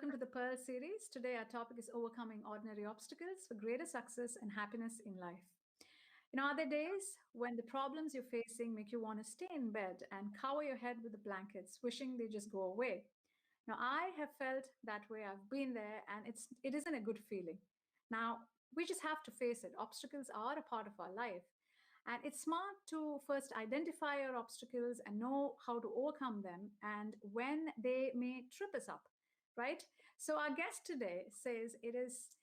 welcome to the Pearl series. Today, our topic is overcoming ordinary obstacles for greater success and happiness in life. Are there days when the problems you're facing make you want to stay in bed and cover your head with the blankets, wishing they just go away? Now, I have felt that way. I've been there, and it isn't a good feeling. Now, we just have to face it. Obstacles are a part of our life. And it's smart to first identify your obstacles and know how to overcome them and when they may trip us up, right? So, our guest today says it is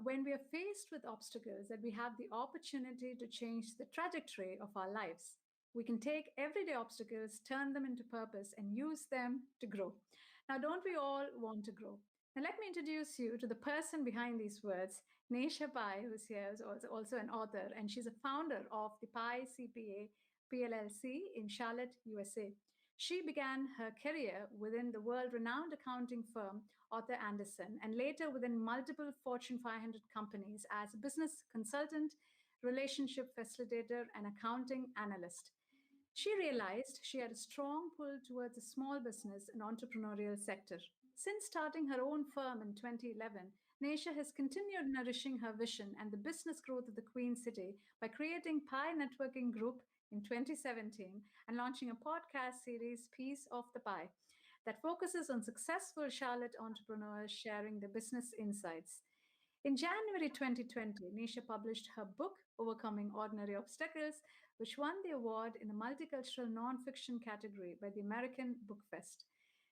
when we are faced with obstacles that we have the opportunity to change the trajectory of our lives. We can take everyday obstacles, turn them into purpose, and use them to grow. Now, don't we all want to grow? Now, let me introduce you to the person behind these words, Nesha Pai, who's here, is also an author, and she's a founder of the Pai CPA PLLC in Charlotte, USA. She began her career within the world-renowned accounting firm Arthur Andersen, and later within multiple Fortune 500 companies as a business consultant, relationship facilitator, and accounting analyst. She realized she had a strong pull towards the small business and entrepreneurial sector. Since starting her own firm in 2011, Nesha has continued nourishing her vision and the business growth of the Queen City by creating Pi Networking Group in 2017 and launching a podcast series, Piece of the Pie, that focuses on successful Charlotte entrepreneurs sharing their business insights. In January 2020, Nesha published her book, Overcoming Ordinary Obstacles, which won the award in the Multicultural Nonfiction category by the American Book Fest.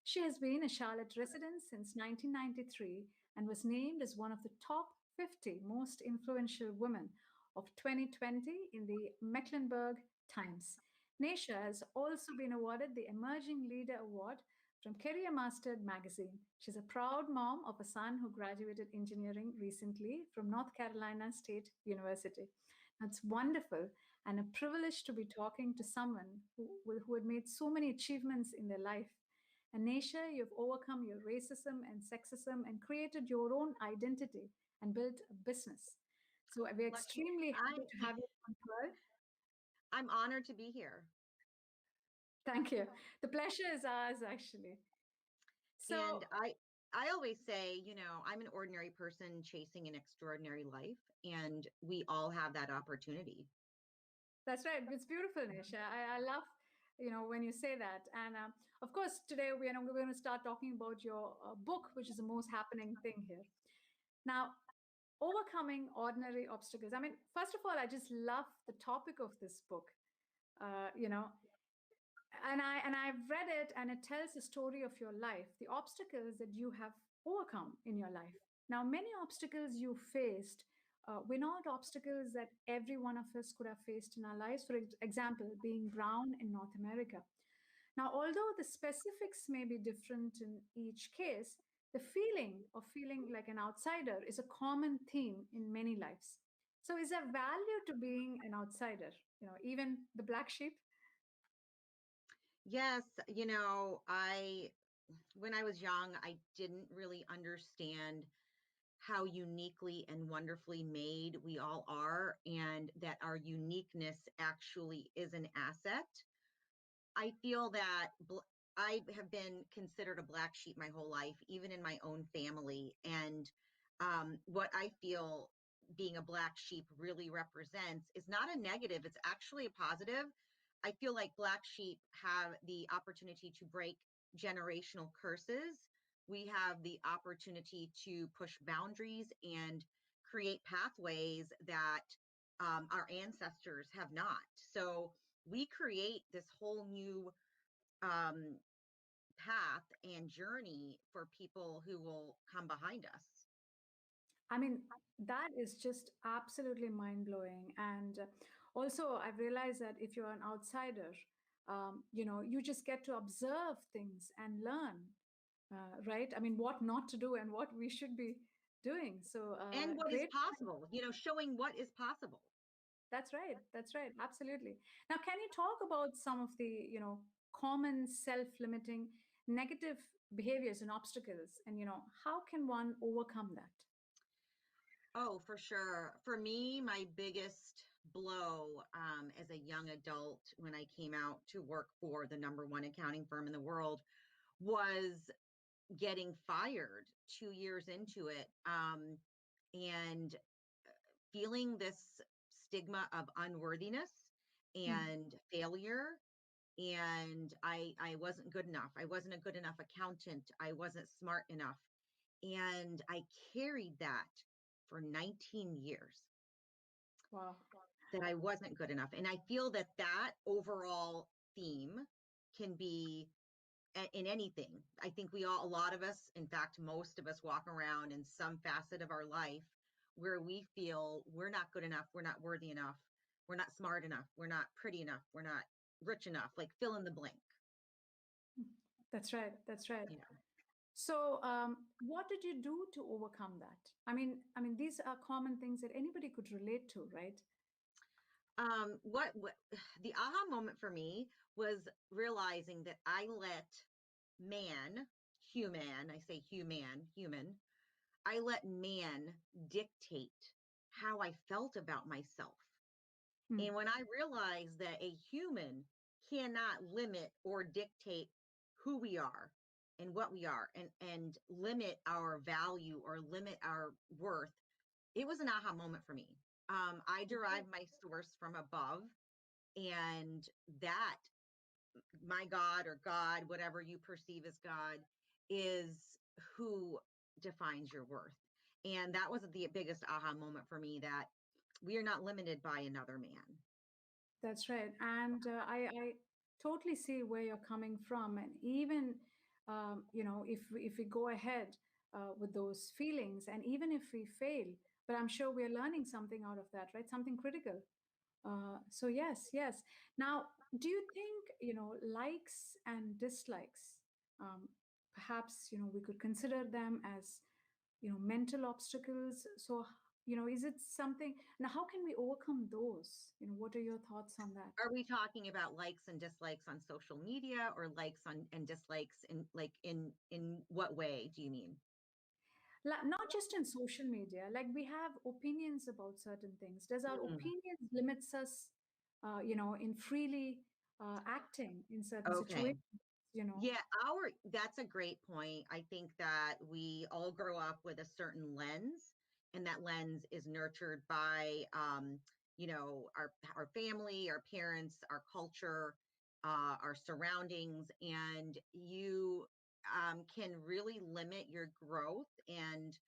She has been a Charlotte resident since 1993 and was named as one of the top 50 most influential women of 2020 in the Mecklenburg Times. Nesha has also been awarded the Emerging Leader Award from Career Mastered magazine. She's a proud mom of a son who graduated engineering recently from North Carolina State University. That's wonderful and a privilege to be talking to someone who had made so many achievements in their life. And Nesha, you've overcome your racism and sexism and created your own identity and built a business. So we're extremely happy to have you on Pearl. I'm honored to be here. Thank you. The pleasure is ours, actually. So, and I always say, I'm an ordinary person chasing an extraordinary life, and we all have that opportunity. That's right. It's beautiful, Nesha. I love, when you say that. And of course, today we're going to start talking about your book, which is the most happening thing here. Now, overcoming ordinary obstacles. I mean, first of all, I just love the topic of this book. And I've read it, and it tells the story of your life, the obstacles that you have overcome in your life. Now, many obstacles you faced were not obstacles that every one of us could have faced in our lives. For example, being brown in North America. Now, although the specifics may be different in each case, the feeling of feeling like an outsider is a common theme in many lives. So is there value to being an outsider, even the black sheep? Yes, when I was young, I didn't really understand how uniquely and wonderfully made we all are, and that our uniqueness actually is an asset. I feel that I have been considered a black sheep my whole life, even in my own family. And what I feel being a black sheep really represents is not a negative, it's actually a positive. I feel like black sheep have the opportunity to break generational curses. We have the opportunity to push boundaries and create pathways that our ancestors have not. So we create this whole new path and journey for people who will come behind us. I mean, that is just absolutely mind-blowing. And also, I've realized that if you're an outsider, you just get to observe things and learn, right? I mean, what not to do and what we should be doing. So, and what is possible, showing what is possible. That's right. That's right. Absolutely. Now, can you talk about some of the, common self-limiting negative behaviors and obstacles, and, how can one overcome that? Oh, for sure. For me, my biggest blow as a young adult when I came out to work for the #1 accounting firm in the world was getting fired 2 years into it, and feeling this stigma of unworthiness Hmm. and failure. And I wasn't good enough. I wasn't a good enough accountant. I wasn't smart enough. And I carried that for 19 years, Wow. that I wasn't good enough. And I feel that that overall theme can be in anything. I think we all, a lot of us, in fact, most of us walk around in some facet of our life where we feel we're not good enough, we're not worthy enough, we're not smart enough, we're not pretty enough, we're not rich enough, like fill in the blank, That's right. That's right. you know. So, what did you do to overcome that? I mean, these are common things that anybody could relate to, right? What the aha moment for me was realizing that I let man, human, I say human, I let man dictate how I felt about myself. Hmm. And when I realized that a human cannot limit or dictate who we are and what we are, and limit our value or limit our worth, it was an aha moment for me. I derive my source from above, and that my God or God, whatever you perceive as God, is who defines your worth. And that was the biggest aha moment for me, that we are not limited by another man. That's right. And I totally see where you're coming from. And even, if we go ahead with those feelings, and even if we fail, but I'm sure we're learning something out of that, right? Something critical. So yes, yes. Now, do you think, likes and dislikes, um, perhaps, we could consider them as, mental obstacles? So, is it something, now how can we overcome those? What are your thoughts on that? Are we talking about likes and dislikes on social media, or likes on and dislikes in, like, in what way do you mean? Not just in social media, like we have opinions about certain things. Does our Mm, opinions limits us, in freely acting in certain okay. situations, you know? Yeah, our that's a great point. I think that we all grow up with a certain lens, and that lens is nurtured by, our family, our parents, our culture, our surroundings, and you can really limit your growth, and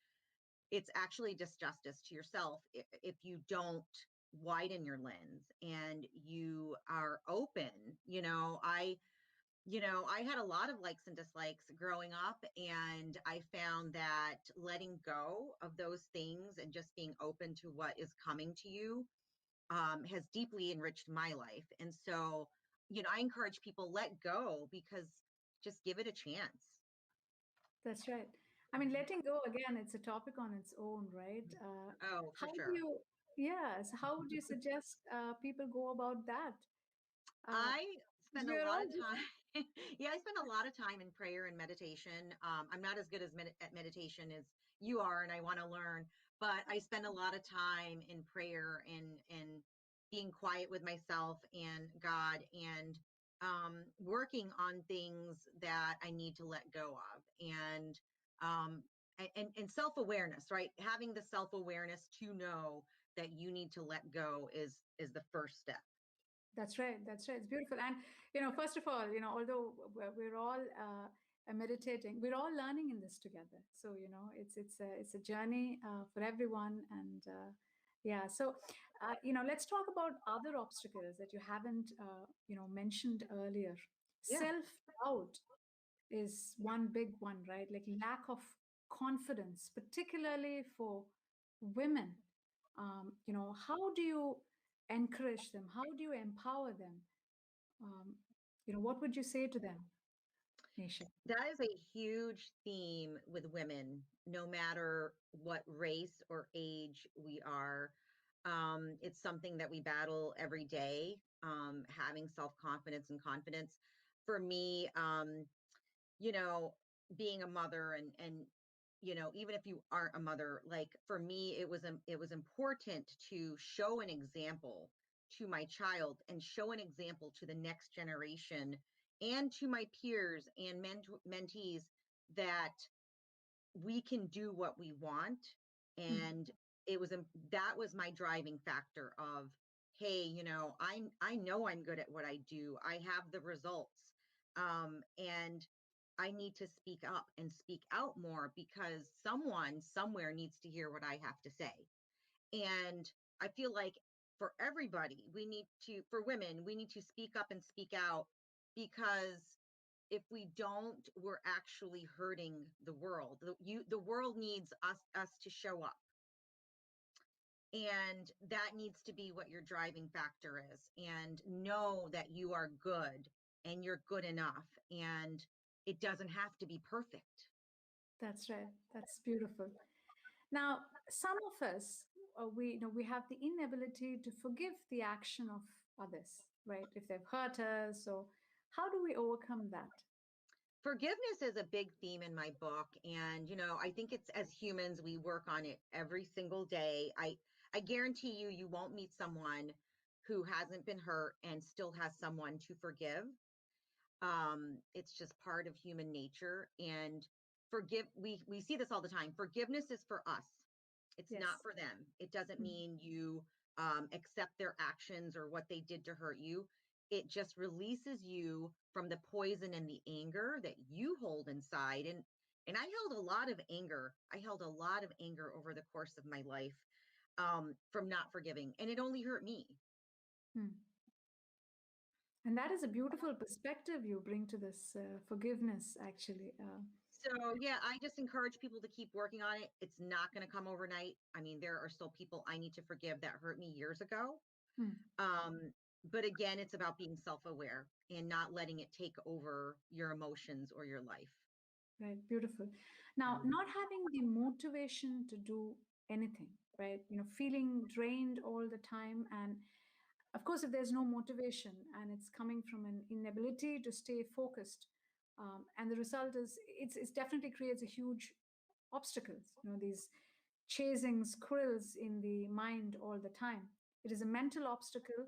it's actually disjustice to yourself if you don't widen your lens and you are open. I had a lot of likes and dislikes growing up, and I found that letting go of those things and just being open to what is coming to you, has deeply enriched my life. And so, I encourage people, let go, because just give it a chance. That's right. I mean, letting go, again, it's a topic on its own, right? Oh, How for do sure. you, yes, how would you suggest people go about that? Uh, I because spend a we're lot all of time. Yeah, I spend a lot of time in prayer and meditation. I'm not as good as at meditation as you are, and I want to learn, but I spend a lot of time in prayer, and being quiet with myself and God, and working on things that I need to let go of, and um, and self awareness. Right, having the self awareness to know that you need to let go is the first step. That's right. That's right. It's beautiful. And, first of all, although we're all meditating, we're all learning in this together. So, it's a journey for everyone. And yeah, so, let's talk about other obstacles that you haven't, mentioned earlier. Yeah. Self doubt is one big one, right? Like lack of confidence, particularly for women. How do you encourage them? How do you empower them? Um, what would you say to them, Nisha? That is a huge theme with women, no matter what race or age we are. It's something that we battle every day, having self confidence and confidence. For me, you know, being a mother, and even if you aren't a mother, like for me, it was important to show an example to my child, and show an example to the next generation, and to my peers and mentees, that we can do what we want. Hmm. And it was that was my driving factor of, hey, I know I'm good at what I do. I have the results. And I need to speak up and speak out more, because someone somewhere needs to hear what I have to say. And I feel like for everybody, for women, we need to speak up and speak out, because if we don't, we're actually hurting the world. The world needs us to show up. And that needs to be what your driving factor is. And know that you are good and you're good enough. And it doesn't have to be perfect. That's right. That's beautiful. Now, some of us, we have the inability to forgive the action of others, right? If they've hurt us, so how do we overcome that? Forgiveness is a big theme in my book. And, I think it's, as humans, we work on it every single day. I guarantee you, you won't meet someone who hasn't been hurt and still has someone to forgive. It's just part of human nature. And we see this all the time. Forgiveness is for us. It's not Yes. for them. It doesn't Mm. mean you accept their actions or what they did to hurt you. It just releases you from the poison and the anger that you hold inside. And I held a lot of anger. I held a lot of anger over the course of my life, from not forgiving, and it only hurt me. Mm. And that is a beautiful perspective you bring to this forgiveness, actually. So yeah, I just encourage people to keep working on it. It's not going to come overnight. I mean, there are still people I need to forgive that hurt me years ago. Mm. Um, but again, it's about being self-aware and not letting it take over your emotions or your life. Right, beautiful. Now, Mm. not having the motivation to do anything, right? Feeling drained all the time. And of course, if there's no motivation and it's coming from an inability to stay focused, and the result is it's definitely creates a huge obstacles, these chasing squirrels in the mind all the time. It is a mental obstacle,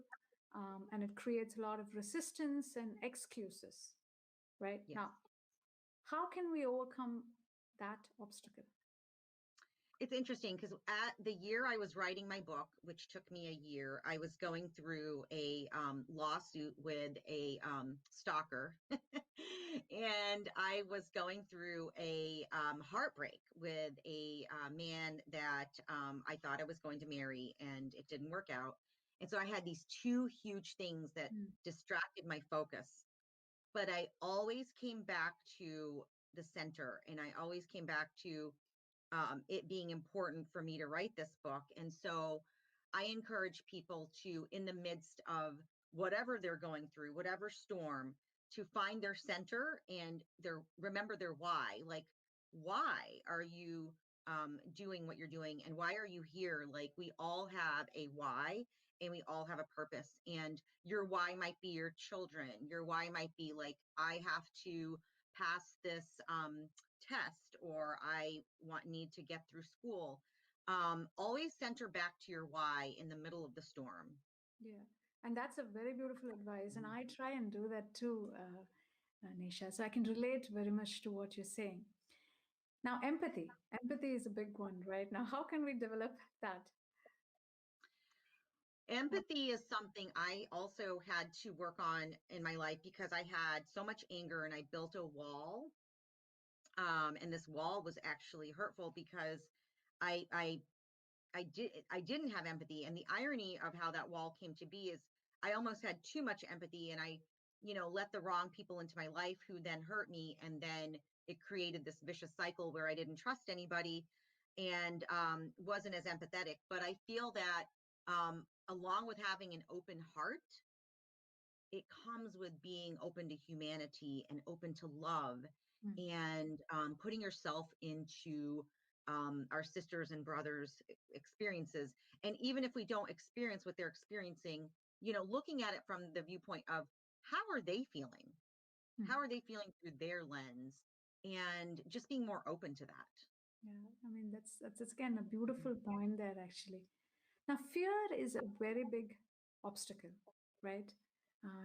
and it creates a lot of resistance and excuses, right? Yes. Now, how can we overcome that obstacle? It's interesting because at the year I was writing my book, which took me a year, I was going through a lawsuit with a stalker. And I was going through a heartbreak with a man that I thought I was going to marry, and it didn't work out. And so I had these two huge things that Mm. distracted my focus. But I always came back to the center, and I always came back to it being important for me to write this book. And so I encourage people to, in the midst of whatever they're going through, whatever storm, to find their center and remember their why. Like, why are you doing what you're doing, and why are you here? Like, we all have a why, and we all have a purpose. And your why might be your children. Your why might be like, I have to pass this test, or I need to get through school. Always center back to your why in the middle of the storm. Yeah, and that's a very beautiful advice, and I try and do that too, Nisha. So I can relate very much to what you're saying. Now, empathy. Empathy is a big one, right? Now, how can we develop that? Empathy is something I also had to work on in my life, because I had so much anger and I built a wall. And this wall was actually hurtful because I I I didn't have empathy. And the irony of how that wall came to be is I almost had too much empathy, and I, let the wrong people into my life who then hurt me. And then it created this vicious cycle where I didn't trust anybody, and wasn't as empathetic. But I feel that along with having an open heart, it comes with being open to humanity and open to love, Mm. and putting yourself into our sisters and brothers' experiences. And even if we don't experience what they're experiencing, looking at it from the viewpoint of how are they feeling? Mm. How are they feeling through their lens? And just being more open to that. Yeah, I mean that's again a beautiful point there, actually. Now, fear is a very big obstacle, right?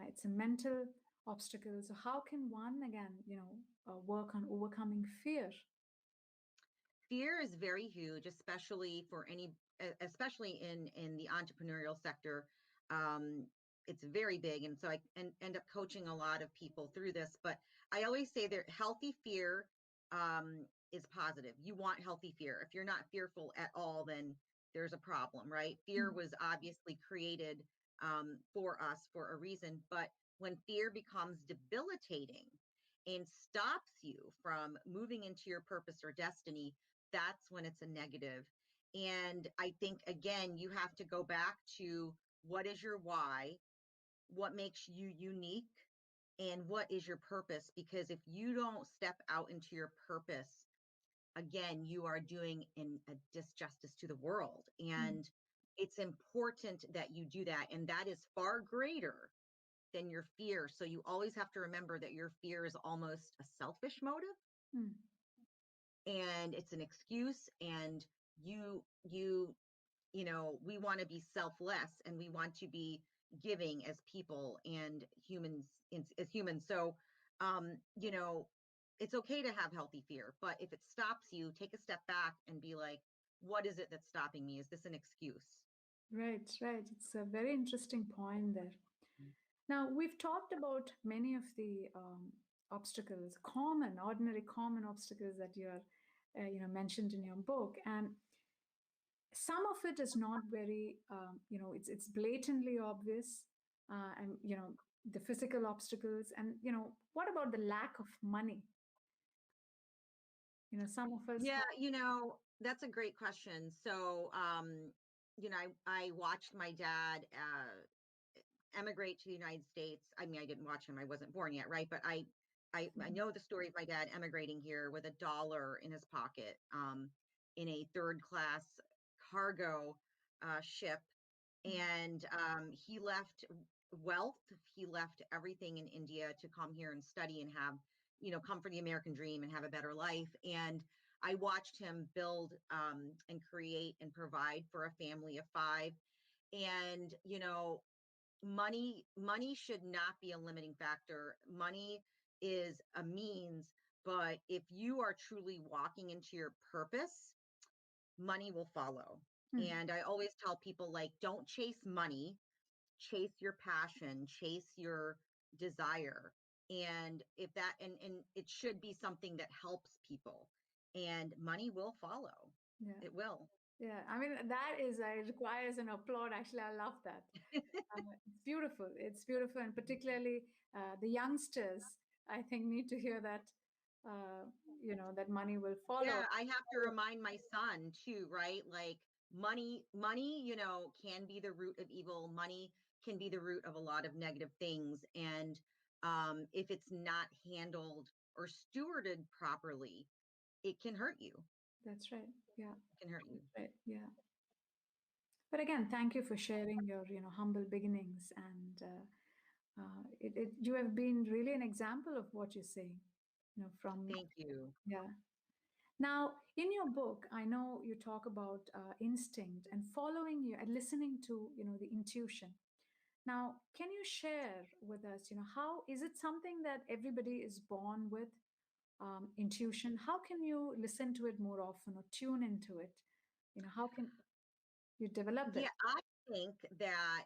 It's a mental obstacles. So how can one again, work on overcoming fear? Fear is very huge, especially for especially in the entrepreneurial sector. Um, it's very big, and so end up coaching a lot of people through this. But I always say that healthy fear is positive. You want healthy fear. If you're not fearful at all, then there's a problem, right? Fear Mm, was obviously created for us for a reason, but when fear becomes debilitating and stops you from moving into your purpose or destiny, that's when it's a negative. And I think, again, you have to go back to what is your why, what makes you unique, and what is your purpose. Because if you don't step out into your purpose, again, you are doing a disjustice to the world. mm, And it's important that you do that. And that is far greater than your fear. So you always have to remember that your fear is almost a selfish motive, mm. and it's an excuse. And you we want to be selfless, and we want to be giving as people and humans, as humans. So you know it's okay to have healthy fear, but if it stops you, take a step back and be like, what is it that's stopping me? Is this an excuse? Right, right. It's a very interesting point there. Now, we've talked about many of the obstacles, common, ordinary, common obstacles that you are, mentioned in your book, and some of it is not very, it's blatantly obvious, and the physical obstacles, and what about the lack of money? Some of us Yeah, have. that's a great question. So I watched my dad emigrate to the United States. I mean, I didn't watch him. I wasn't born yet, right? But I Mhm, know the story of my dad emigrating here with $1 in his pocket, in a third class cargo ship. mm, And he left wealth. He left everything in India to come here and study and have, come for the American dream and have a better life. And I watched him build and create and provide for a family of five. And money should not be a limiting factor. Money is a means, but if you are truly walking into your purpose, money will follow. mm, And I always tell people, like, don't chase money, chase your passion, chase your desire. And if that and it should be something that helps people, and money will follow. yeah, It will. yeah. I mean, that is, it requires an applaud. Actually, I love that. It's beautiful. It's beautiful, and particularly the youngsters, I think, need to hear that. Uh, that money will follow. Yeah, I have to remind my son too, right? Like, money, can be the root of evil. Money can be the root of a lot of negative things. And if it's not handled or stewarded properly, it can hurt you. That's right. Yeah, It can hurt you. that's right. Yeah. But again, thank you for sharing your, humble beginnings, and you have been really an example of what you're saying, from. Thank you. Yeah. Now, in your book, I know you talk about instinct and following you and listening to, the intuition. Now, can you share with us, how is it something that everybody is born with, intuition? How can you listen to it more often or tune into it? How can you develop that? Yeah, I think that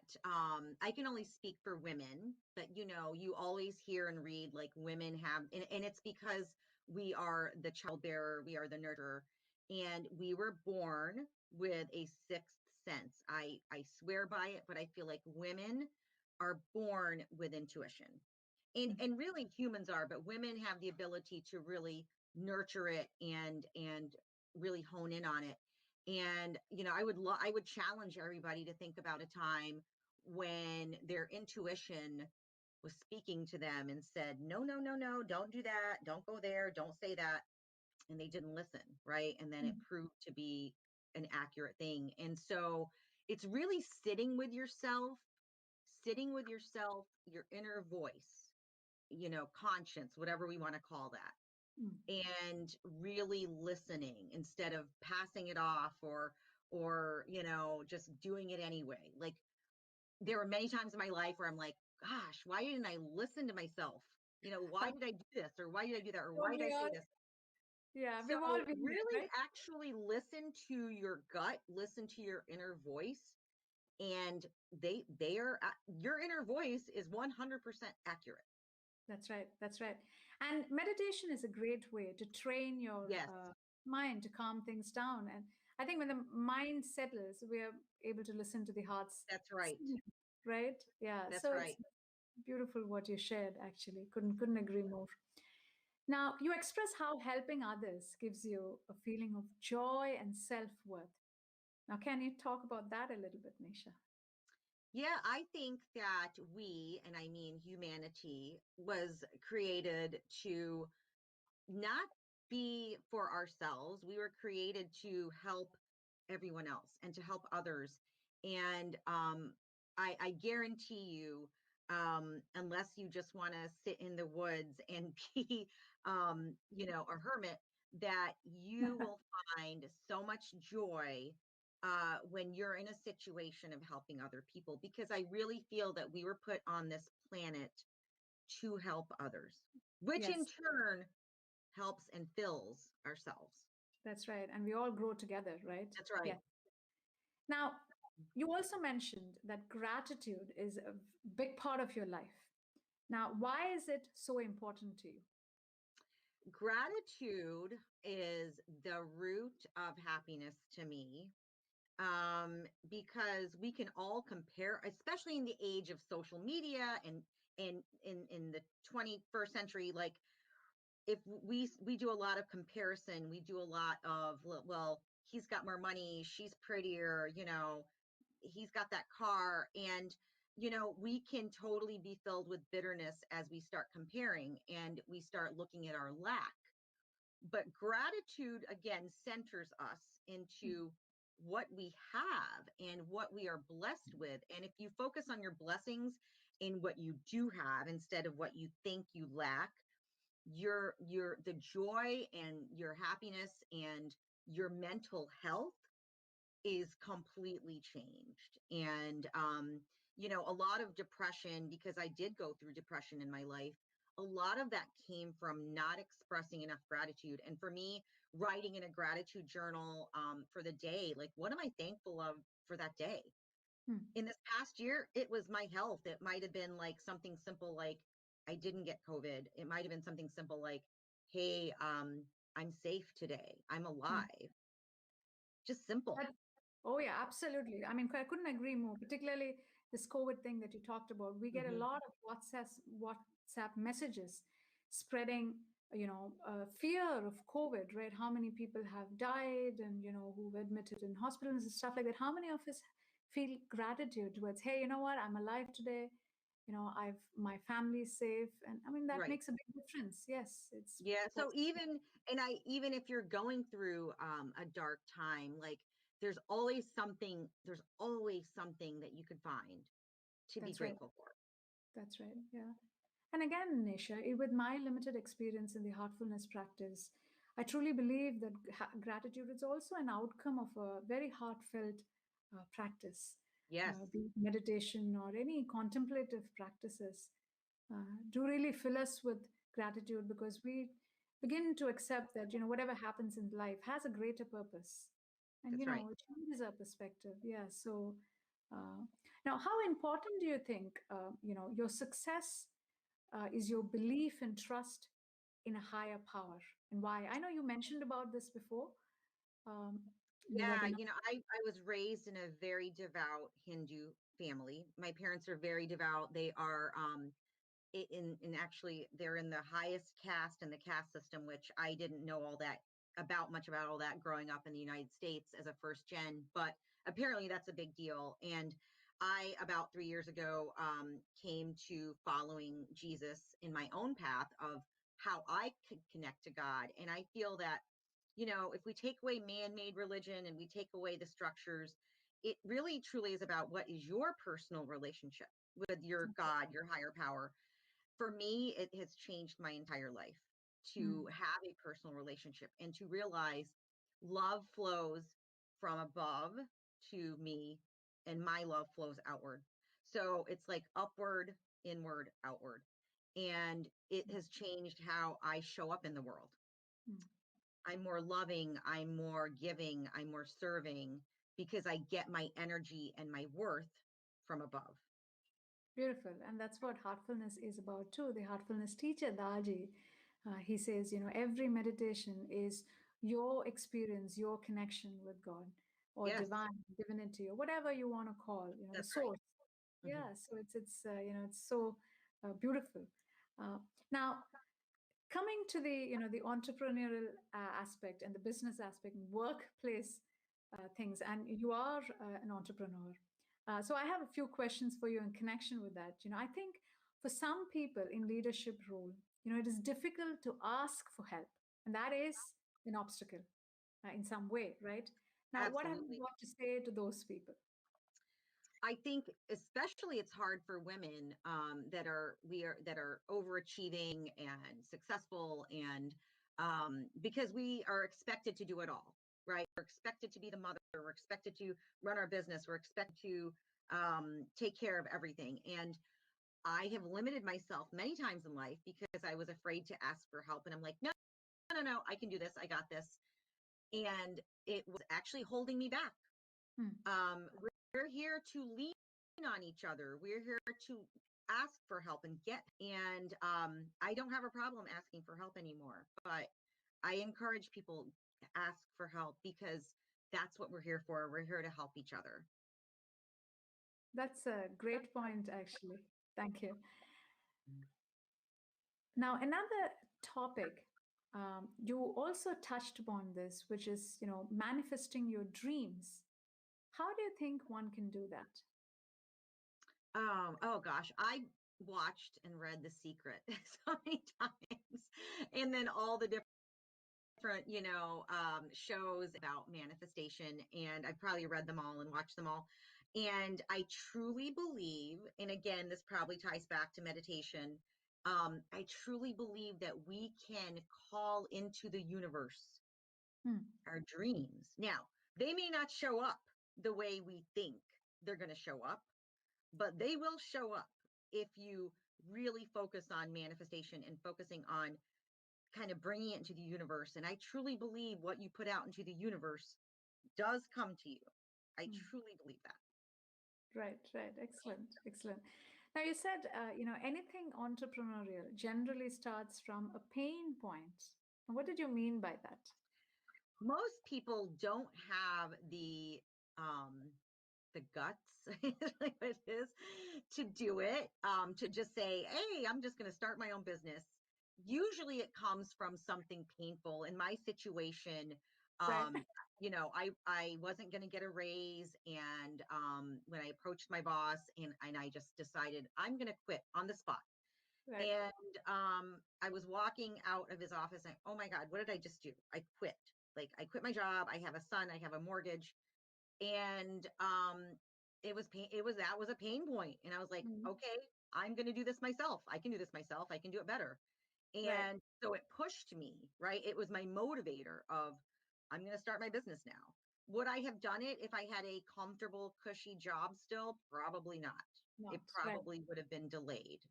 I can only speak for women, but you always hear and read like women have, and it's because we are the childbearer, we are the nurturer, and we were born with a sixth sense. I swear by it, but I feel like women are born with intuition. And really humans are, but women have the ability to really nurture it and really hone in on it. And I would challenge everybody to think about a time when their intuition was speaking to them and said, no, no, no, no, don't do that, don't go there, don't say that, and they didn't listen, right? And then it Mm, proved to be an accurate thing. And so it's really sitting with yourself, your inner voice, conscience, whatever we want to call that, mm, and really listening instead of passing it off, or just doing it anyway. Like, there were many times in my life where I'm like, gosh, why didn't I listen to myself? Why did I do this? Or why did I do that? Or why Don't did we I say all? this? Yeah, we've all So been there, really right? actually listen to your gut, listen to your inner voice, and they are your inner voice is 100% accurate. That's right. That's right. And meditation is a great way to train your Yes, mind to calm things down. And I think when the mind settles, we're able to listen to the heart's that's right. signal, right? Yeah. That's So it's right. beautiful what you shared. Actually, couldn't agree more. Now you express how helping others gives you a feeling of joy and self worth. Now, can you talk about that a little bit, Nisha? Yeah, I think that we, and I mean humanity, was created to not be for ourselves. We were created to help everyone else and to help others. And I guarantee you, unless you just want to sit in the woods and be, a hermit, that you will find so much joy when you're in a situation of helping other people, because I really feel that we were put on this planet to help others, which in Yes, turn helps and fills ourselves. that's right. And we all grow together, right? That's right. Yeah. Now, you also mentioned that gratitude is a big part of your life. Now, why is it so important to you? Gratitude is the root of happiness to me, because we can all compare, especially in the age of social media and in the 21st century. Like, if we do a lot of comparison, we do a lot of, well, he's got more money, she's prettier, he's got that car, and we can totally be filled with bitterness as we start comparing and we start looking at our lack. But gratitude again centers us into what we have and what we are blessed with. And if you focus on your blessings in what you do have instead of what you think you lack, your the joy and your happiness and your mental health is completely changed. And a lot of depression, because I did go through depression in my life, a lot of that came from not expressing enough gratitude. And for me, writing in a gratitude journal, for the day, like, what am I thankful of for that day? Hmm. In this past year, it was my health. It might have been like something simple like I didn't get COVID. It might have been something simple like, hey, I'm safe today, I'm Hmm. alive. Just simple. That, oh, yeah, absolutely. I mean, I couldn't agree more, particularly this COVID thing that you talked about. We get a Hmm. lot of WhatsApp messages spreading, fear of COVID, right? How many people have died and, who've admitted in hospitals and stuff like that. How many of us feel gratitude towards, hey, you know what? I'm alive today. My family's safe. And I mean, that Right. makes a big difference. Yes, it's Yeah. So that's even if you're going through a dark time, like, there's always something that you could find to be that's right. grateful for. That's right. Yeah. And again, Nisha, with my limited experience in the heartfulness practice, I truly believe that gratitude is also an outcome of a very heartfelt practice, Yes, be it meditation or any contemplative practices. Do really fill us with gratitude because we begin to accept that whatever happens in life has a greater purpose, and that's right. it changes our perspective. Yeah. So uh, now, how important do you think your success is your belief and trust in a higher power, and why? I know you mentioned about this before um, in the Yeah, webinar. I was raised in a very devout Hindu family. My parents are very devout. They are in actually they're in the highest caste in the caste system, which I didn't know much about all that growing up in the United States as a first gen, but apparently that's a big deal. And I, about 3 years ago, came to following Jesus in my own path of how I could connect to God. And I feel that, if we take away man-made religion and we take away the structures, it really truly is about what is your personal relationship with your God, your higher power. For me, it has changed my entire life Mm, to have a personal relationship and to realize love flows from above to me and my love flows outward. So it's like upward, inward, outward. And it has changed how I show up in the world. Mm. I'm more loving, I'm more giving, I'm more serving because I get my energy and my worth from above. Beautiful. And that's what heartfulness is about too. The heartfulness teacher, Daji, he says, every meditation is your experience, your connection with God or Yes, divine, divinity, or whatever you want to call, the that's right. source. Mhm. Yeah. So it's so beautiful. Uh, Now, coming to the entrepreneurial aspect and the business aspect and workplace things, and you are an entrepreneur, so I have a few questions for you in connection with that. I think for some people in leadership role, it is difficult to ask for help, and that is an obstacle in some way, right? Now, what have you Absolutely. got to say to those people? I think especially it's hard for women that are overachieving and successful and because we are expected to do it all, right? We're expected to be the mother. We're expected to run our business. We're expected to take care of everything. And I have limited myself many times in life because I was afraid to ask for help. And I'm like, no, no, no, I can do this. I got this. And it was actually holding me back. Hmm. We're here to lean on each other. We're here to ask for help and get. And I don't have a problem asking for help anymore. But I encourage people to ask for help because that's what we're here for. We're here to help each other. That's a great point, actually. Thank you. Now, another topic, you also touched upon this, which is, manifesting your dreams. How do you think one can do that? Oh gosh, I watched and read The Secret so many times, and then all the different, shows about manifestation, and I've probably read them all and watched them all. And I truly believe, and again, this probably ties back to meditation. I truly believe that we can call into the universe Hmm. our dreams. Now, they may not show up the way we think they're going to show up, but they will show up if you really focus on manifestation and focusing on kind of bringing it into the universe. And I truly believe what you put out into the universe does come to you. I Hmm. truly believe that. Right, right. Excellent, excellent. Now, you said, anything entrepreneurial generally starts from a pain point. What did you mean by that? Most people don't have the guts like it is to do it, to just say, hey, I'm just going to start my own business. Usually it comes from something painful. In my situation, Right, I wasn't going to get a raise, and when I approached my boss, and I just decided I'm going to quit on the spot. right. And I was walking out of his office and, oh my God, what did I just do? I quit. Like, I quit my job. I have a son, I have a mortgage. And it was pain. That was a pain point. And I was like, Hmm. okay, I'm going to do this myself. I can do this myself. I can do it better. Right. And so it pushed me, right? It was my motivator of, I'm going to start my business now. Would I have done it if I had a comfortable, cushy job still? Probably not. It Not right. probably would have been delayed.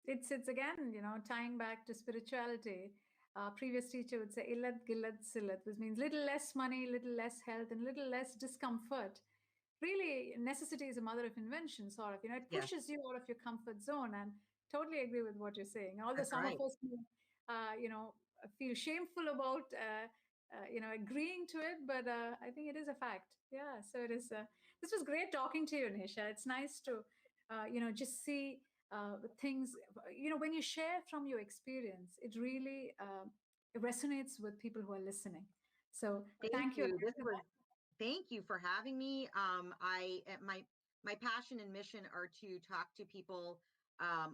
It's again, tying back to spirituality. Previous teacher would say illat gillat sillat, which means little less money, little less health, and little less discomfort. Really, necessity is a mother of invention, sort of. It Yes, pushes you out of your comfort zone, and totally agree with what you're saying. Although that's some of right. us, feel shameful about, agreeing to it, but I think it is a fact. Yeah. So it is. This was great talking to you, Nisha. It's nice to, just see things. When you share from your experience, it really resonates with people who are listening. So Thank thank you you. again for that. Thank you for having me. My passion and mission are to talk to people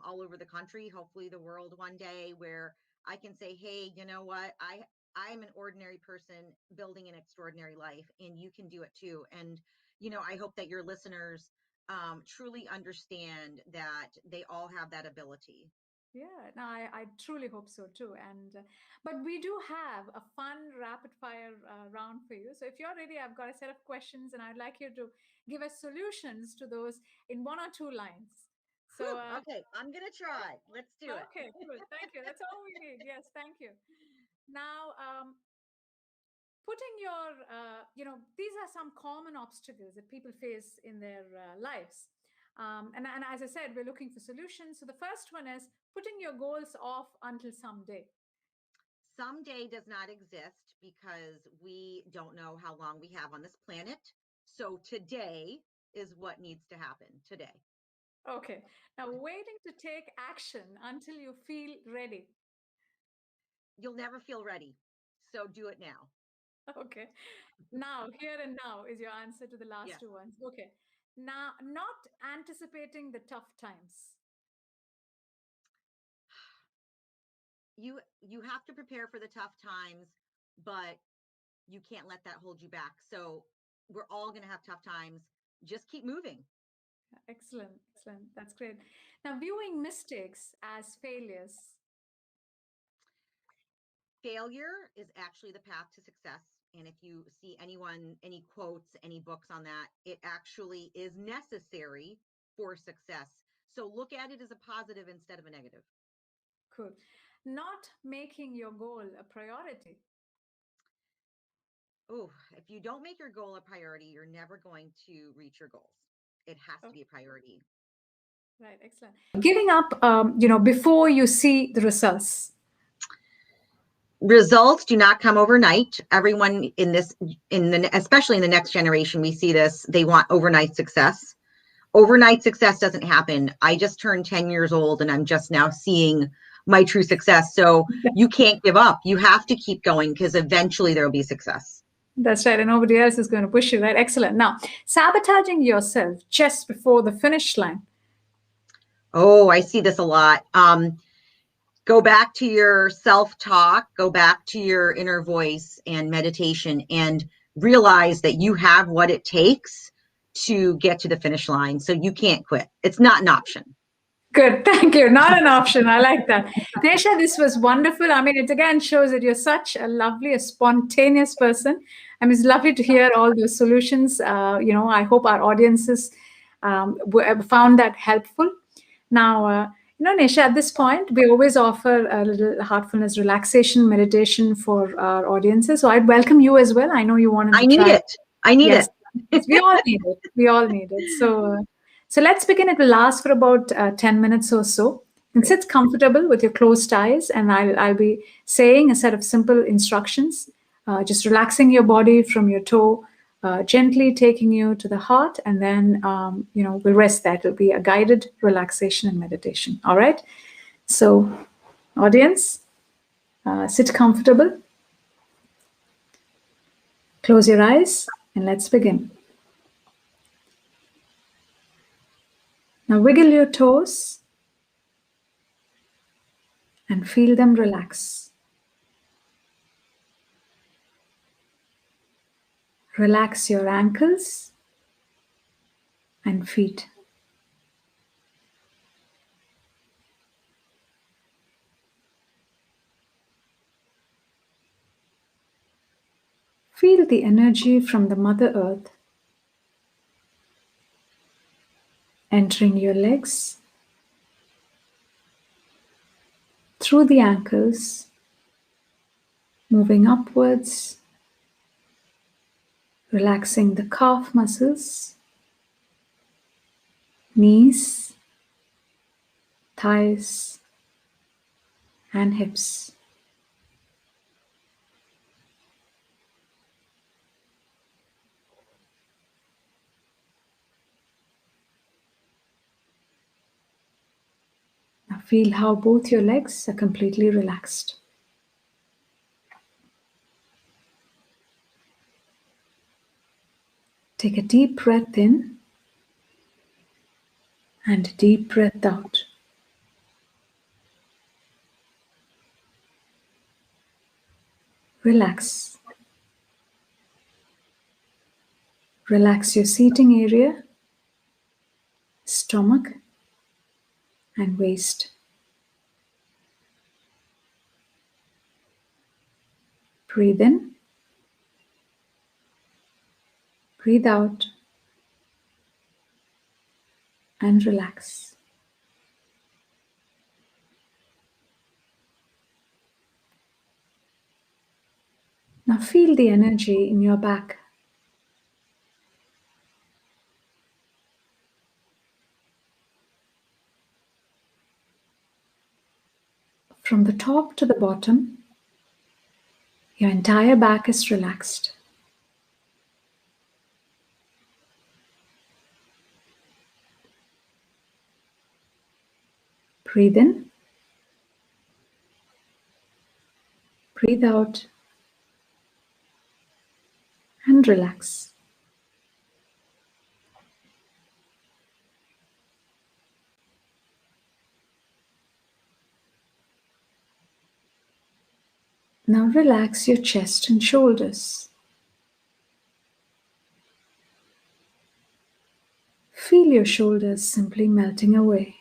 all over the country, hopefully the world one day, where I can say, hey, you know what? I'm an ordinary person building an extraordinary life, and you can do it too. And I hope that your listeners truly understand that they all have that ability. Yeah, no, I truly hope so too. And but we do have a fun rapid fire round for you. So if you're ready, I've got a set of questions, and I'd like you to give us solutions to those in one or two lines. So, Okay, I'm gonna try. Let's do it. okay, good. Thank you. That's all we need. Yes, thank you. Now, putting your, these are some common obstacles that people face in their lives. And as I said, we're looking for solutions. So the first one is putting your goals off until someday. Someday does not exist because we don't know how long we have on this planet. So today is what needs to happen today. Okay. Now, waiting to take action until you feel ready. You'll never feel ready. So do it now. Okay. Now, here and now is your answer to the last Yes. two ones. Okay. Now, not anticipating the tough times. You have to prepare for the tough times, but you can't let that hold you back. So we're all going to have tough times. Just keep moving. Excellent. Excellent. That's great. Now, viewing mistakes as failures. Failure is actually the path to success. And if you see any quotes, any books on that, it actually is necessary for success. So look at it as a positive instead of a negative. Cool. Not making your goal a priority. Oh, if you don't make your goal a priority, you're never going to reach your goals. It has to Oh, be a priority. right. Excellent. Giving up, before you see the results. Results do not come overnight. Everyone especially in the next generation, we see this, they want overnight success. Overnight success doesn't happen. I just turned 10 years old and I'm just now seeing my true success. So you can't give up. You have to keep going because eventually there will be success. That's right. And nobody else is going to push you, right? Excellent. Now, sabotaging yourself just before the finish line. Oh, I see this a lot. Go back to your self-talk, go back to your inner voice and meditation and realize that you have what it takes to get to the finish line. So you can't quit. It's not an option. Good. Thank you. Not an option. I like that. Nesha, this was wonderful. I mean, it again shows that you're such a lovely, a spontaneous person. I mean, it's lovely to hear all those solutions. I hope our audiences found that helpful. Now, Nesha, at this point, we always offer a little heartfulness relaxation meditation for our audiences. So I'd welcome you as well. I know you wanted I to need try. it. I need Yes, it. yes, we all need it. We all need it. So let's begin. It will last for about 10 minutes or so. And Great. sit comfortable with your closed eyes, and I'll be saying a set of simple instructions. Just relaxing your body from your toe, gently taking you to the heart, and then we'll rest that. It'll be a guided relaxation and meditation. All right. So, audience, sit comfortable, close your eyes, and let's begin. Now, wiggle your toes and feel them relax. Relax your ankles and feet. Feel the energy from the Mother Earth entering your legs, through the ankles, moving upwards, relaxing the calf muscles, knees, thighs, and hips. Now feel how both your legs are completely relaxed. Take a deep breath in and a deep breath out. Relax. Relax your seating area, stomach, and waist. Breathe in, breathe out, and relax. Now feel the energy in your back. From the top to the bottom, your entire back is relaxed. Breathe in, breathe out, and relax. Now relax your chest and shoulders. Feel your shoulders simply melting away.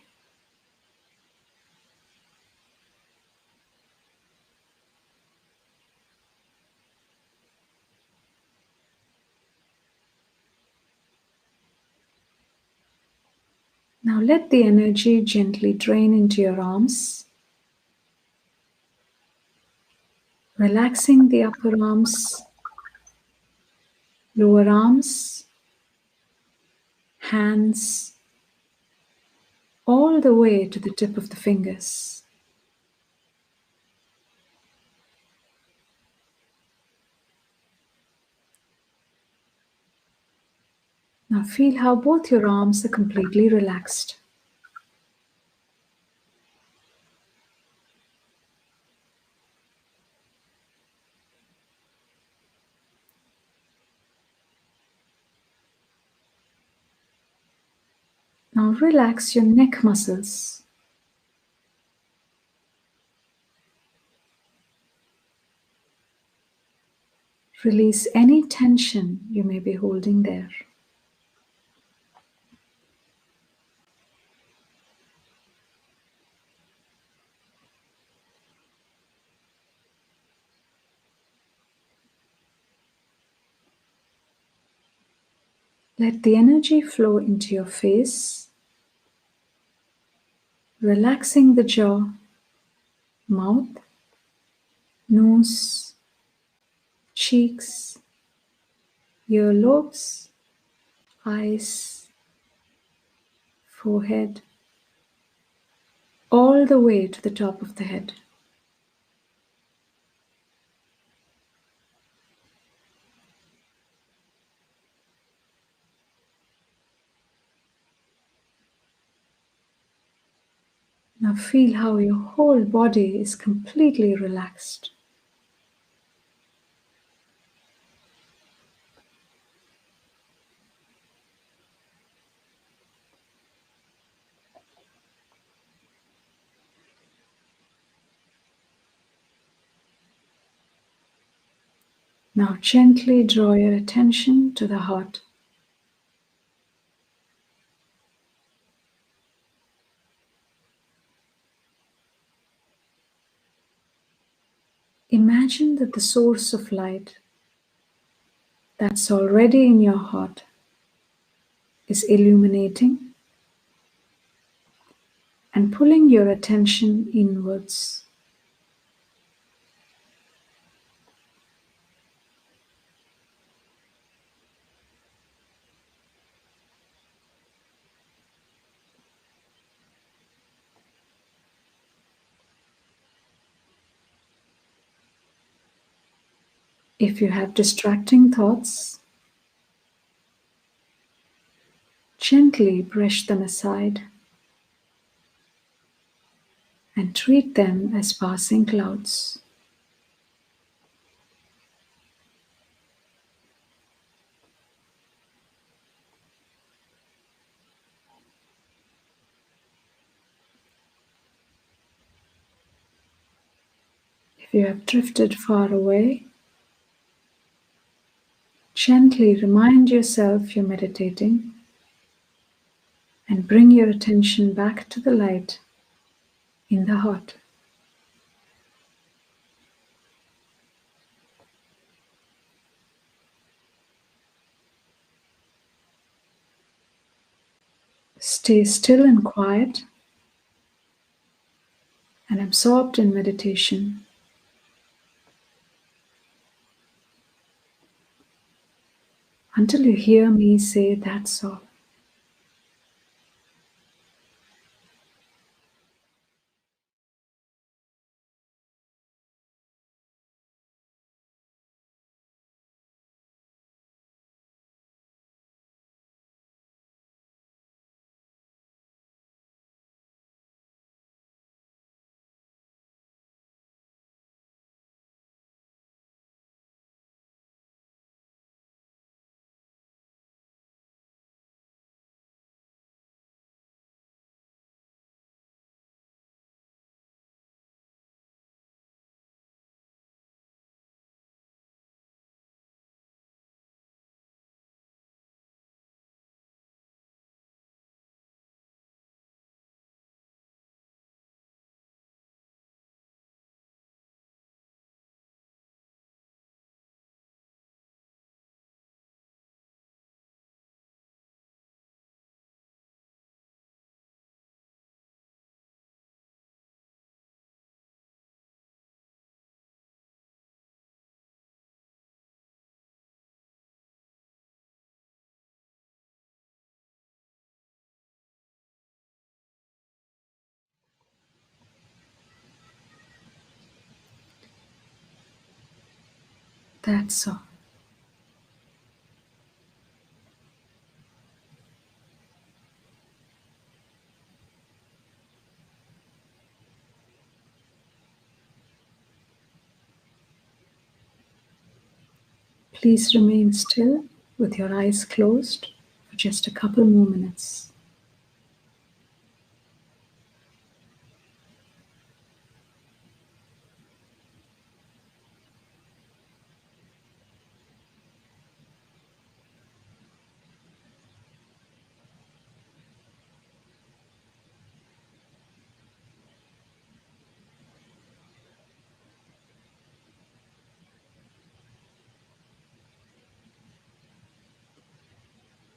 Now let the energy gently drain into your arms, relaxing the upper arms, lower arms, hands, all the way to the tip of the fingers. Now feel how both your arms are completely relaxed. Now relax your neck muscles. Release any tension you may be holding there. Let the energy flow into your face, relaxing the jaw, mouth, nose, cheeks, earlobes, eyes, forehead, all the way to the top of the head. Now feel how your whole body is completely relaxed. Now gently draw your attention to the heart. Imagine that the source of light that's already in your heart is illuminating and pulling your attention inwards. If you have distracting thoughts, gently brush them aside and treat them as passing clouds. If you have drifted far away, gently remind yourself you're meditating and bring your attention back to the light in the heart. Stay still and quiet and absorbed in meditation. until you hear me say, "That's all." That's all. Please remain still with your eyes closed for just a couple more minutes.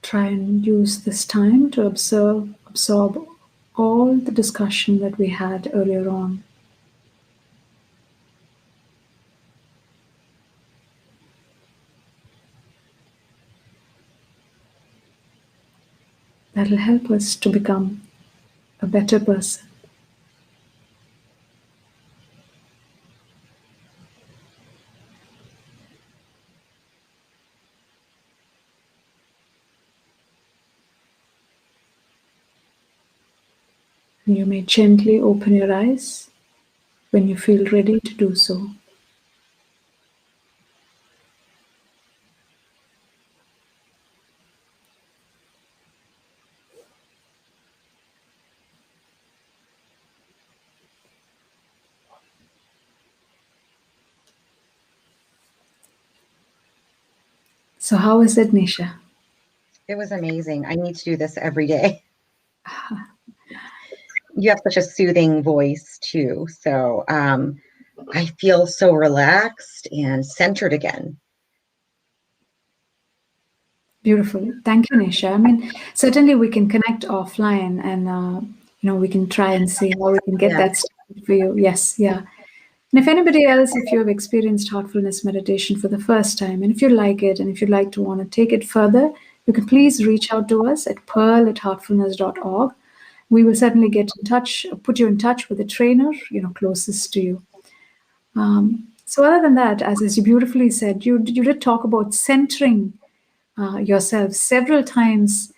Try and use this time to absorb all the discussion that we had earlier on. That'll help us to become a better person. And you may gently open your eyes when you feel ready to do so. So, how is it, Nisha? It was amazing. I need to do this every day. You have such a soothing voice too. So I feel so relaxed and centered again. Beautiful. Thank you, Nisha. I mean, certainly we can connect offline and, we can try and see how we can get Yeah. that started for you. Yes, yeah. And if anybody else, if you have experienced heartfulness meditation for the first time, and if you like it, and if you'd like to want to take it further, you can please reach out to us at pearl@heartfulness.org. We will certainly get in touch, put you in touch with a trainer, closest to you. So other than that, as you beautifully said, you did talk about centering yourself several times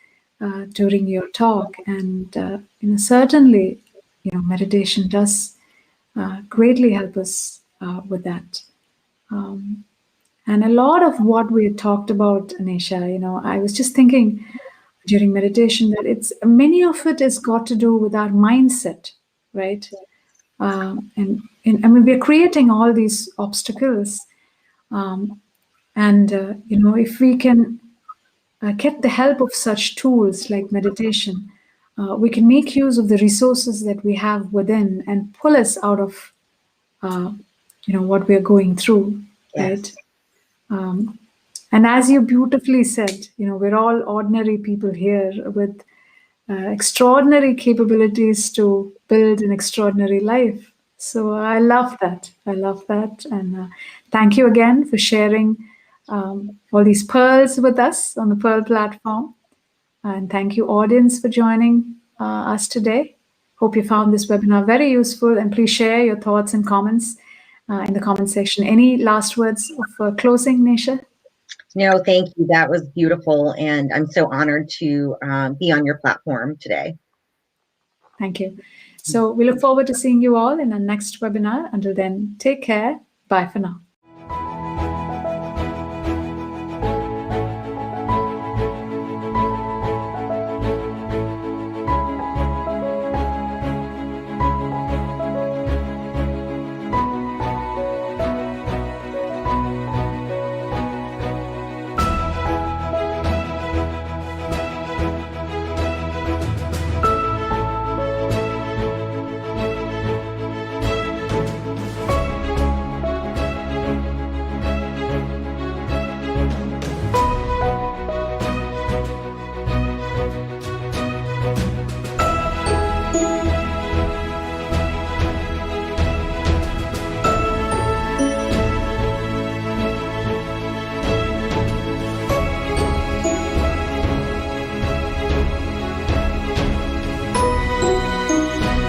during your talk, and certainly, meditation does greatly help us with that. And a lot of what we had talked about, Anisha, I was just thinking during meditation that it's many of it has got to do with our mindset, right? And I mean, we're creating all these obstacles, and if we can get the help of such tools like meditation, we can make use of the resources that we have within and pull us out of uh, what we are going through, Yes. right? And as you beautifully said, we're all ordinary people here with extraordinary capabilities to build an extraordinary life. So I love that. I love that. And thank you again for sharing all these pearls with us on the Pearl platform. And thank you, audience, for joining us today. Hope you found this webinar very useful, and please share your thoughts and comments in the comment section. Any last words of closing, Nesha? No, thank you. That was beautiful. And I'm so honored to be on your platform today. Thank you. So we look forward to seeing you all in our next webinar. Until then, take care. Bye for now.